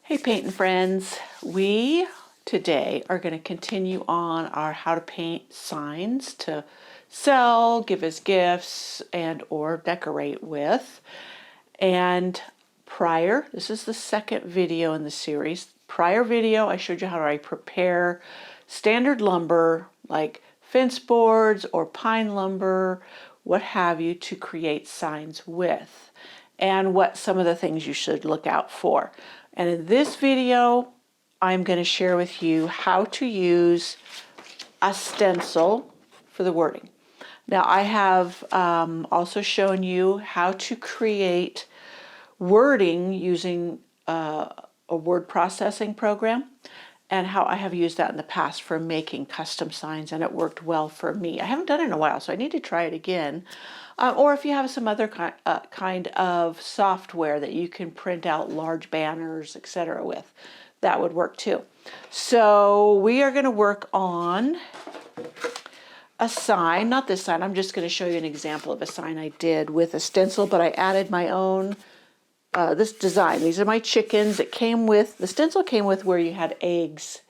Hey painting friends, we today are going to continue on our how to paint signs to sell, give as gifts, and or decorate with. And this is the second video in the series. Prior video I showed you how I prepare standard lumber like fence boards or pine lumber, what have you, to create signs with, and what some of the things you should look out for. And in this video, I'm going to share with you how to use a stencil for the wording. Now, I have also shown you how to create wording using a word processing program, and how I have used that in the past for making custom signs, and it worked well for me. I haven't done it in a while, so I need to try it again. Or if you have some other kind of software that you can print out large banners, etc. with, that would work too. So we are going to work on a sign, not this sign. I'm just going to show you an example of a sign I did with a stencil, but I added my own, this design. These are my chickens. The stencil came with where you had eggs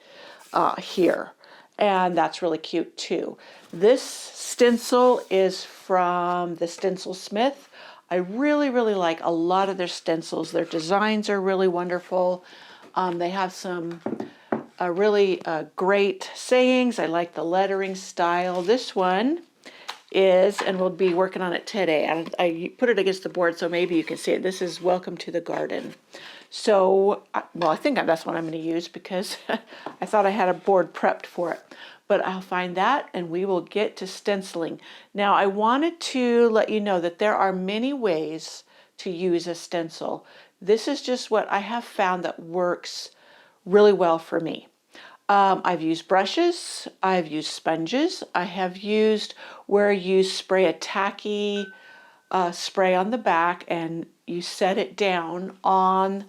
here. And that's really cute too. This stencil is from the Stencil Smith. I really like a lot of their stencils. Their designs are really wonderful. They have some really great sayings. I like the lettering style. This one is, and we'll be working on it today. I put it against the board so maybe you can see it. This is Welcome to the Garden. So, well, I think that's what I'm going to use because I thought I had a board prepped for it. But I'll find that and we will get to stenciling. Now, I wanted to let you know that there are many ways to use a stencil. This is just what I have found that works really well for me. I've used brushes, I've used sponges, I have used where you spray a tacky spray on the back and you set it down on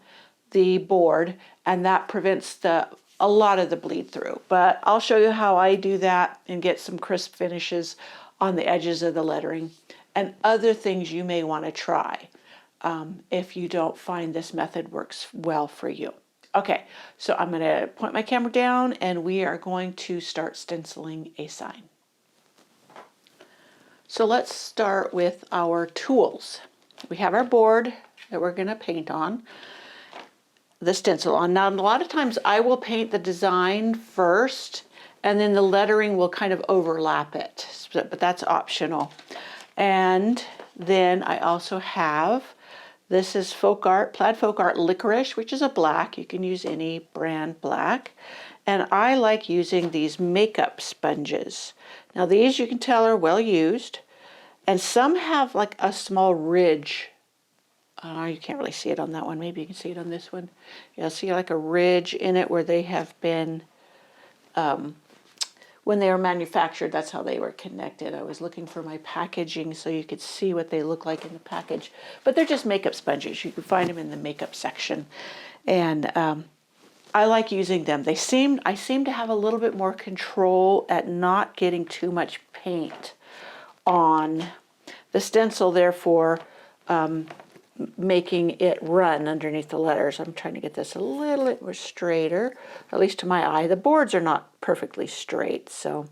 the board, and that prevents a lot of the bleed through. But I'll show you how I do that and get some crisp finishes on the edges of the lettering and other things you may want to try if you don't find this method works well for you. Okay, so I'm going to point my camera down and we are going to start stenciling a sign. So let's start with our tools. We have our board that we're going to paint on, the stencil on. Now, a lot of times I will paint the design first and then the lettering will kind of overlap it, but that's optional. And then I also have, this is Plaid Folk Art Licorice, which is a black. You can use any brand black. And I like using these makeup sponges. Now these you can tell are well used, and some have like a small ridge. You can't really see it on that one. Maybe you can see it on this one. You'll see like a ridge in it where they have been, when they were manufactured, that's how they were connected. I was looking for my packaging so you could see what they look like in the package. But they're just makeup sponges. You can find them in the makeup section. And I like using them. I seem to have a little bit more control at not getting too much paint on the stencil, therefore making it run underneath the letters. I'm trying to get this a little bit more straighter, at least to my eye. The boards are not perfectly straight, so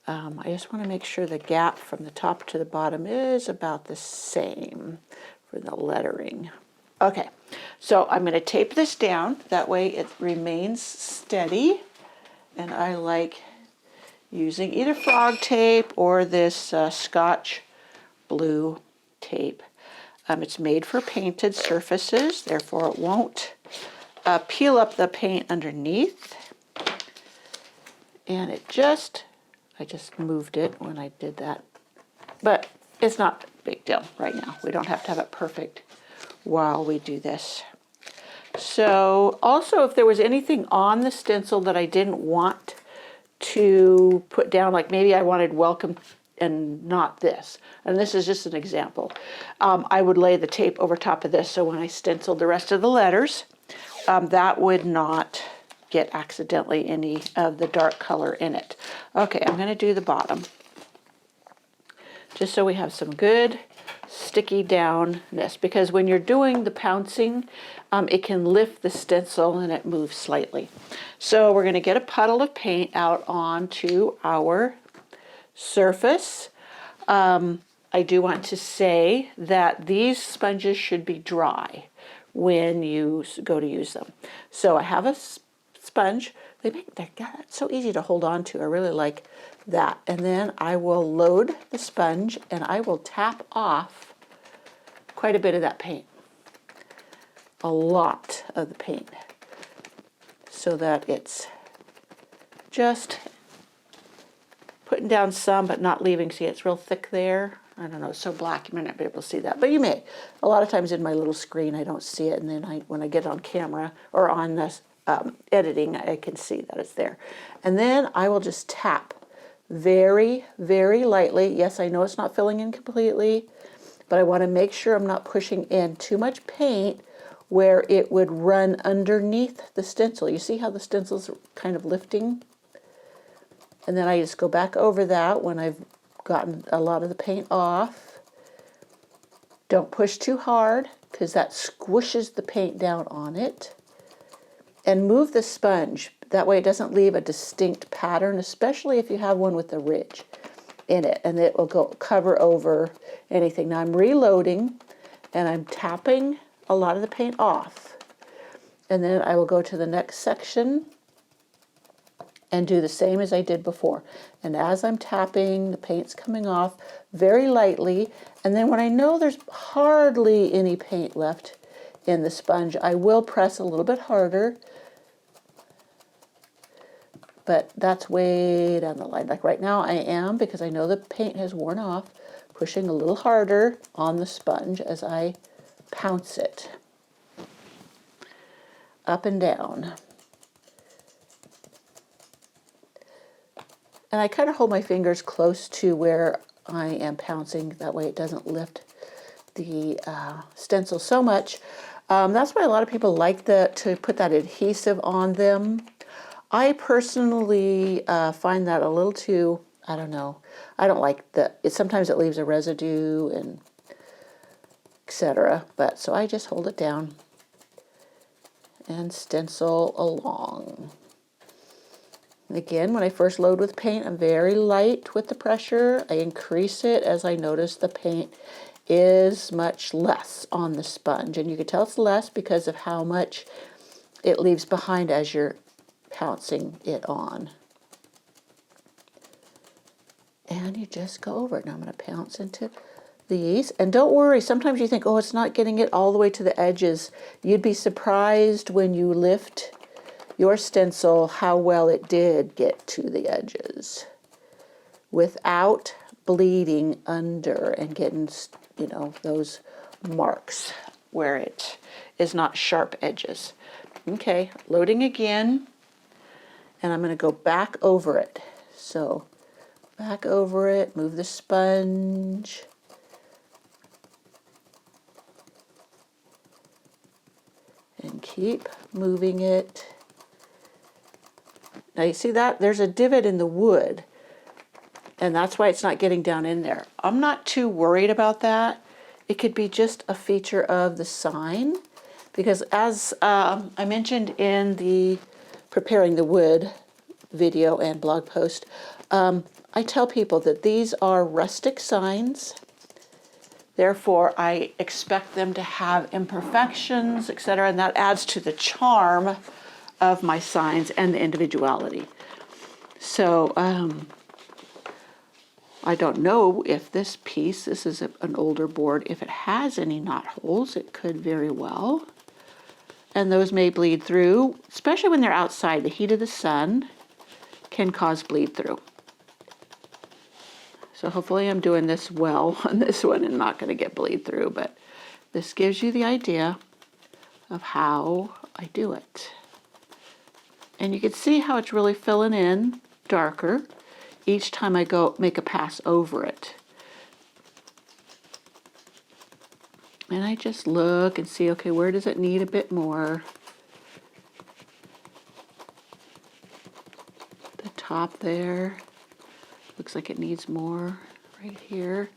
I just want to make sure the gap from the top to the bottom is about the same for the lettering. Okay, so I'm going to tape this down. That way it remains steady, and I like using either frog tape or this Scotch blue tape. It's made for painted surfaces, therefore it won't peel up the paint underneath. And I just moved it when I did that. But it's not a big deal right now. We don't have to have it perfect while we do this. So also, if there was anything on the stencil that I didn't want to put down, like maybe I wanted welcome and not this, and this is just an example, I would lay the tape over top of this so when I stenciled the rest of the letters, that would not get accidentally any of the dark color in it. Okay, I'm going to do the bottom just so we have some good sticky downness, because when you're doing the pouncing, it can lift the stencil and it moves slightly. So we're going to get a puddle of paint out onto our surface. I do want to say that these sponges should be dry when you go to use them. So I have a sponge. They're so easy to hold on to. I really like that. And then I will load the sponge and I will tap off quite a bit of that paint. A lot of the paint. So that it's just putting down some but not leaving. See, it's real thick there. I don't know, it's so black you might not be able to see that, but you may. A lot of times in my little screen I don't see it, and then when I get it on camera or on this editing, I can see that it's there. And then I will just tap very, very lightly. Yes, I know it's not filling in completely, but I want to make sure I'm not pushing in too much paint where it would run underneath the stencil. You see how the stencil's kind of lifting? And then I just go back over that when I've gotten a lot of the paint off. Don't push too hard because that squishes the paint down on it. And move the sponge. That way it doesn't leave a distinct pattern, especially if you have one with a ridge in it, and it will go cover over anything. Now I'm reloading and I'm tapping a lot of the paint off. And then I will go to the next section and do the same as I did before. And as I'm tapping, the paint's coming off very lightly. And then when I know there's hardly any paint left in the sponge, I will press a little bit harder. But that's way down the line. Like right now I am, because I know the paint has worn off, pushing a little harder on the sponge as I pounce it. Up and down. And I kind of hold my fingers close to where I am pouncing. That way it doesn't lift the stencil so much. That's why a lot of people like to put that adhesive on them. I personally find that a little too, I don't know. I don't like sometimes it leaves a residue and etc. But so I just hold it down and stencil along. Again, when I first load with paint, I'm very light with the pressure. I increase it as I notice the paint is much less on the sponge. And you can tell it's less because of how much it leaves behind as you're pouncing it on. And you just go over it. Now I'm going to pounce into these. And don't worry, sometimes you think, oh, it's not getting it all the way to the edges. You'd be surprised when you lift your stencil how well it did get to the edges without bleeding under and getting, you know, those marks where it is not sharp edges. Okay, loading again, and I'm going to go back over it. So back over it, move the sponge. And keep moving it. Now you see that? There's a divot in the wood, and that's why it's not getting down in there. I'm not too worried about that. It could be just a feature of the sign, because as I mentioned in the preparing the wood video and blog post, I tell people that these are rustic signs. Therefore, I expect them to have imperfections, etc., and that adds to the charm of my signs and the individuality. So I don't know if this piece, this is an older board, if it has any knot holes. It could very well. And those may bleed through, especially when they're outside. The heat of the sun can cause bleed through. So hopefully I'm doing this well on this one and not going to get bleed through, but this gives you the idea of how I do it. And you can see how it's really filling in darker each time I go make a pass over it. And I just look and see, okay, where does it need a bit more? The top there looks like it needs more right here.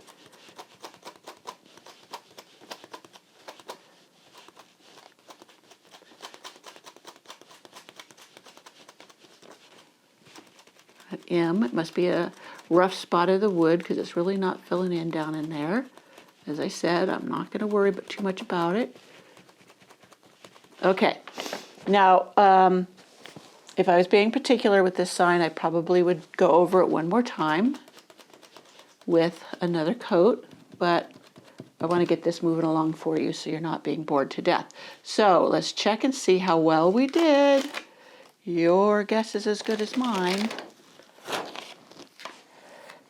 an M. It must be a rough spot of the wood because it's really not filling in down in there. As I said, I'm not going to worry too much about it. Okay, now if I was being particular with this sign, I probably would go over it one more time with another coat, but I want to get this moving along for you so you're not being bored to death. So let's check and see how well we did. Your guess is as good as mine.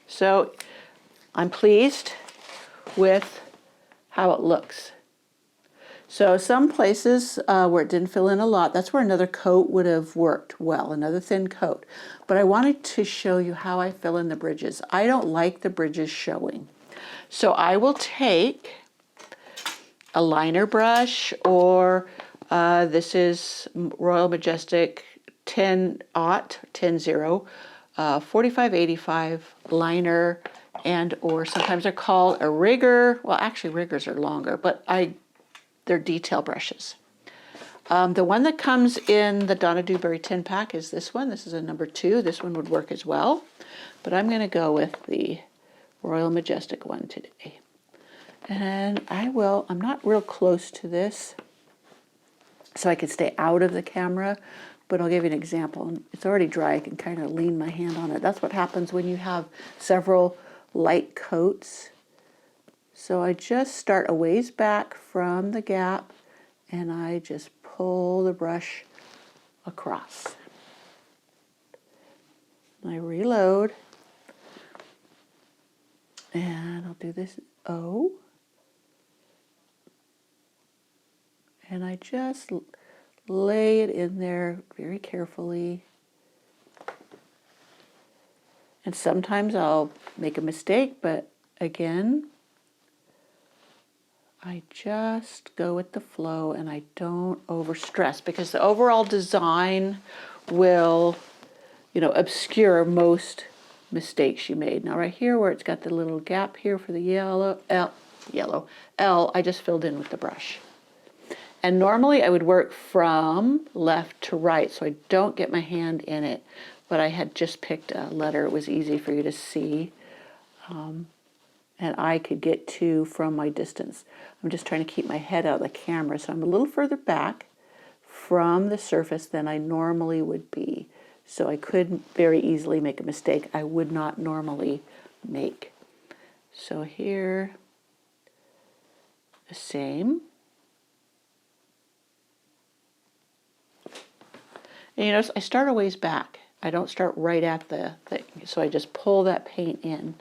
So I'm pleased with how it looks. So some places where it didn't fill in a lot, that's where another coat would have worked well, another thin coat. But I wanted to show you how I fill in the bridges. I don't like the bridges showing. So I will take a liner brush, or this is Royal Majestic 4585 liner, and or sometimes they're called a rigger. Well, actually riggers are longer, but they're detail brushes. The one that comes in the Donna Dewberry 10 pack is this one. This is a number 2. This one would work as well, but I'm going to go with the Royal Majestic one today. And I'm not real close to this, so I can stay out of the camera, but I'll give you an example. It's already dry. I can kind of lean my hand on it. That's what happens when you have several light coats. So I just start a ways back from the gap, and I just pull the brush across. I reload, and I'll do this O, and I just lay it in there very carefully. And sometimes I'll make a mistake, but again, I just go with the flow and I don't overstress, because the overall design will, obscure most mistakes you made. Now right here where it's got the little gap here for the yellow L, I just filled in with the brush. And normally I would work from left to right so I don't get my hand in it, but I had just picked a letter. It was easy for you to see. And I could get to from my distance. I'm just trying to keep my head out of the camera, so I'm a little further back from the surface than I normally would be. So I could very easily make a mistake I would not normally make. So here, the same. And you notice I start a ways back. I don't start right at the thing, so I just pull that paint in.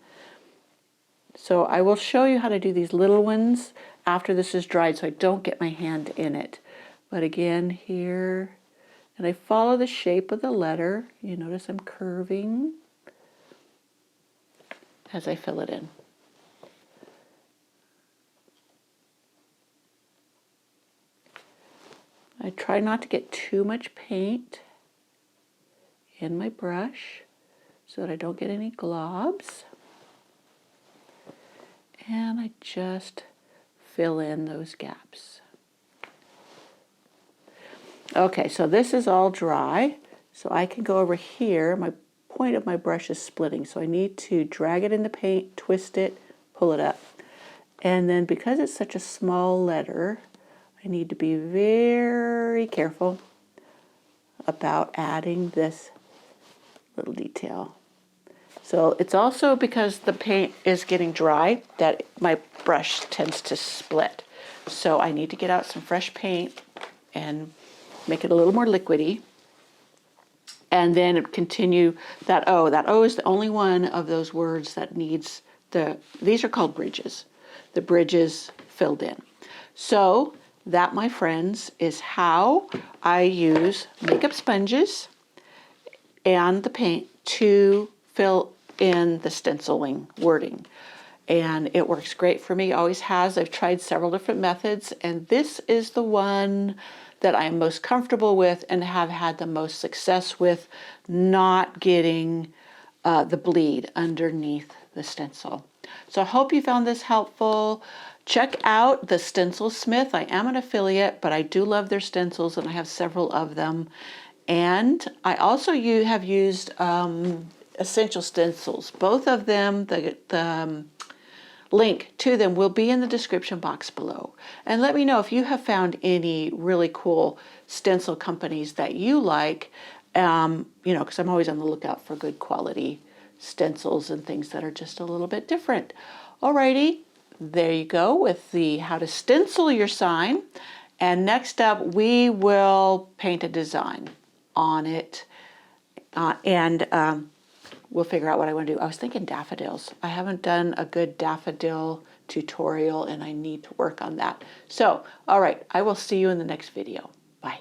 So I will show you how to do these little ones after this is dried so I don't get my hand in it. But again here, and I follow the shape of the letter. You notice I'm curving as I fill it in. I try not to get too much paint in my brush so that I don't get any globs. And I just fill in those gaps. Okay, so this is all dry. So I can go over here. My point of my brush is splitting, so I need to drag it in the paint, twist it, pull it up. And then because it's such a small letter, I need to be very careful about adding this little detail. So it's also because the paint is getting dry that my brush tends to split. So I need to get out some fresh paint and make it a little more liquidy. And then continue that O. That O is the only one of those words that needs these are called bridges. The bridges filled in. So that, my friends, is how I use makeup sponges and the paint to fill in the stenciling wording. And it works great for me, always has. I've tried several different methods, and this is the one that I'm most comfortable with and have had the most success with, not getting the bleed underneath the stencil. So I hope you found this helpful. Check out the Stencil Smith. I am an affiliate, but I do love their stencils, and I have several of them. And I also have used Essential Stencils. Both of them, the link to them will be in the description box below. And let me know if you have found any really cool stencil companies that you like, because I'm always on the lookout for good quality stencils and things that are just a little bit different. Alrighty, there you go with the how to stencil your sign. And next up, we will paint a design on it. We'll figure out what I want to do. I was thinking daffodils. I haven't done a good daffodil tutorial and I need to work on that. So, all right, I will see you in the next video. Bye.